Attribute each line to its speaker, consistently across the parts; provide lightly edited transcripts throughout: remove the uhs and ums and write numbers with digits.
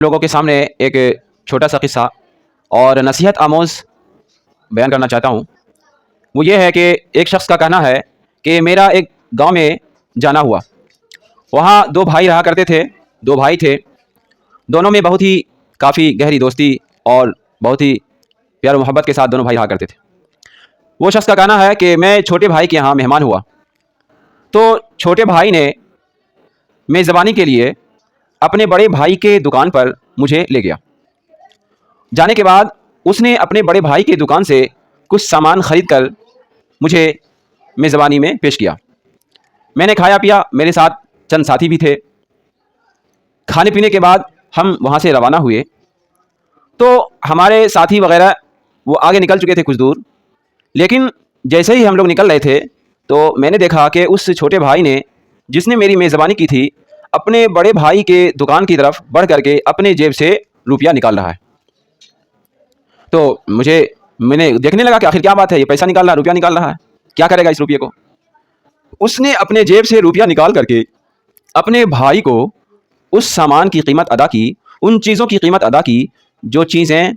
Speaker 1: लोगों के सामने एक छोटा सा किस्सा और नसीहत आमोज़ बयान करना चाहता हूँ। वो ये है कि एक शख्स का कहना है कि मेरा एक गांव में जाना हुआ। वहाँ दो भाई रहा करते थे, दो भाई थे। दोनों में बहुत ही काफ़ी गहरी दोस्ती और बहुत ही प्यार मोहब्बत के साथ दोनों भाई रहा करते थे। वो शख्स का कहना है कि मैं छोटे भाई के यहाँ मेहमान हुआ, तो छोटे भाई ने मेज़बानी के लिए अपने बड़े भाई के दुकान पर मुझे ले गया। जाने के बाद उसने अपने बड़े भाई की दुकान से कुछ सामान ख़रीद कर मुझे मेज़बानी में पेश किया। मैंने खाया पिया, मेरे साथ चंद साथी भी थे। खाने पीने के बाद हम वहाँ से रवाना हुए, तो हमारे साथी वगैरह वो आगे निकल चुके थे कुछ दूर। लेकिन जैसे ही हम लोग निकल रहे थे तो मैंने देखा कि उस छोटे भाई ने, जिसने मेरी मेज़बानी की थी, अपने बड़े भाई के दुकान की तरफ बढ़ करके अपने जेब से रुपया निकाल रहा है। तो मैंने देखने लगा कि आखिर क्या बात है, ये पैसा निकाल रहा है, रुपया निकाल रहा है, क्या करेगा इस रुपये को। उसने अपने जेब से रुपया निकाल करके अपने भाई को उस सामान की कीमत अदा की, उन चीज़ों की कीमत अदा की जो चीज़ें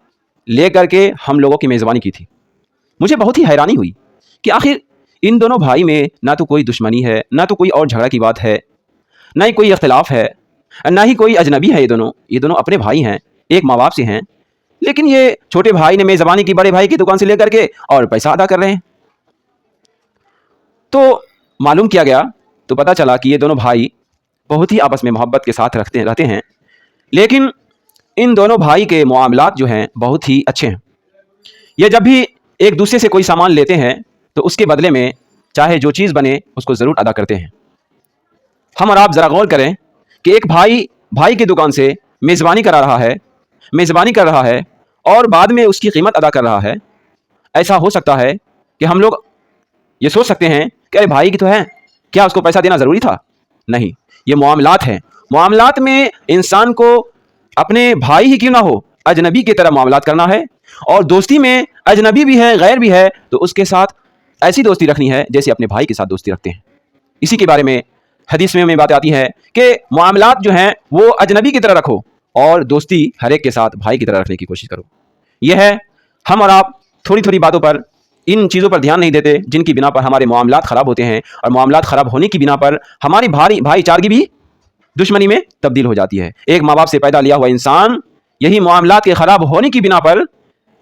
Speaker 1: ले करके हम लोगों की मेज़बानी की थी। मुझे बहुत ही हैरानी हुई कि आखिर इन दोनों भाई में ना तो कोई दुश्मनी है, ना तो कोई और झगड़ा की बात है, ना ही कोई इख्तिलाफ है, ना ही कोई अजनबी है। ये दोनों अपने भाई हैं, एक माँ बाप से हैं। लेकिन ये छोटे भाई ने मेज़बानी की बड़े भाई की दुकान से लेकर के और पैसा अदा कर रहे हैं। तो मालूम किया गया तो पता चला कि ये दोनों भाई बहुत ही आपस में मोहब्बत के साथ रहते हैं। लेकिन इन दोनों भाई के मामलात जो हैं बहुत ही अच्छे हैं। ये जब भी एक दूसरे से कोई सामान लेते हैं तो उसके बदले में चाहे जो चीज़ बने उसको ज़रूर अदा करते हैं। हम और आप ज़रा गौर करें कि एक भाई की दुकान से मेज़बानी कर रहा है और बाद में उसकी कीमत अदा कर रहा है। ऐसा हो सकता है कि हम लोग ये सोच सकते हैं कि अरे भाई की तो है, क्या उसको पैसा देना ज़रूरी था? नहीं, ये मामलात हैं। मामलात में इंसान को अपने भाई ही क्यों ना हो, अजनबी की तरह मामलात करना है। और दोस्ती में अजनबी भी है, गैर भी है, तो उसके साथ ऐसी दोस्ती रखनी है जैसे अपने भाई के साथ दोस्ती रखते हैं। इसी के बारे में हदीस में बात आती है कि मामलात जो हैं वो अजनबी की तरह रखो और दोस्ती हर एक के साथ भाई की तरह रखने की कोशिश करो। यह है, हम और आप थोड़ी थोड़ी बातों पर, इन चीज़ों पर ध्यान नहीं देते जिनकी बिना पर हमारे मामलात ख़राब होते हैं, और मामलात ख़राब होने की बिना पर हमारी भाईचारगी भी दुश्मनी में तब्दील हो जाती है। एक माँ बाप से पैदा लिया हुआ इंसान यही मामलात के ख़राब होने की बिना पर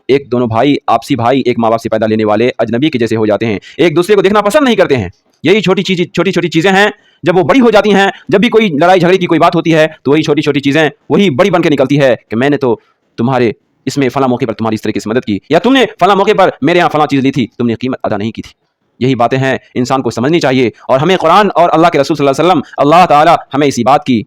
Speaker 1: एक दोनों भाई, आपसी भाई, एक माँ बाप से पैदा लेने वाले अजनबी के जैसे हो जाते हैं, एक दूसरे को देखना पसंद नहीं करते हैं। यही छोटी छोटी चीज़ें हैं, जब वो बड़ी हो जाती हैं, जब भी कोई लड़ाई झगड़े की कोई बात होती है तो वही छोटी छोटी चीज़ें वही बड़ी बन के निकलती है कि मैंने तो तुम्हारे इसमें फला मौके पर तुम्हारी इस तरीके से मदद की, या तुमने फला मौके पर मेरे यहाँ फला चीज़ ली थी, तुमने कीमत अदा नहीं की थी। यही बातें हैं इंसान को समझनी चाहिए, और हमें कुरान और अल्लाह के रसूल सल्लल्लाहु अलैहि वसल्लम, अल्लाह ताला हमें इसी बात की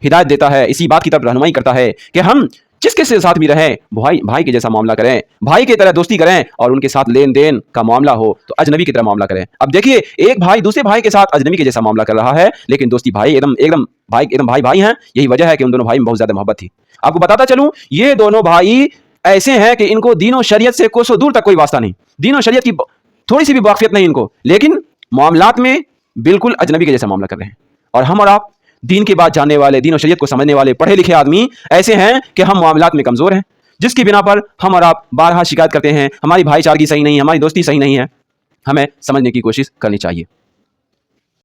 Speaker 1: हिदायत देता है, इसी बात की तरफ रहनुमाई करता है कि हम जिसके से साथ भी रहें भाई के जैसा मामला करें, भाई की तरह दोस्ती करें, और उनके साथ लेन देन का मामला हो तो अजनबी की तरह मामला करें। अब देखिए, एक भाई दूसरे भाई के साथ अजनबी के जैसा मामला कर रहा है, लेकिन दोस्ती एकदम भाई हैं। यही वजह है कि उन दोनों भाई में बहुत ज़्यादा मोहब्बत थी। आपको बताता चलूँ, ये दोनों भाई ऐसे हैं कि इनको दीन और शरीयत से कोसों दूर तक कोई वास्ता नहीं, दीन और शरीयत की थोड़ी सी भी वाक़फियत नहीं इनको, लेकिन मामलात में बिल्कुल अजनबी के जैसा मामला कर रहे हैं। और हम और आप दीन की बात जानने वाले, दीन और शरीयत को समझने वाले पढ़े लिखे आदमी ऐसे हैं कि हम मामलात में कमज़ोर हैं, जिसकी बिना पर हम और आप बारहा शिकायत करते हैं, हमारी भाईचारगी सही नहीं है, हमारी दोस्ती सही नहीं है। हमें समझने की कोशिश करनी चाहिए।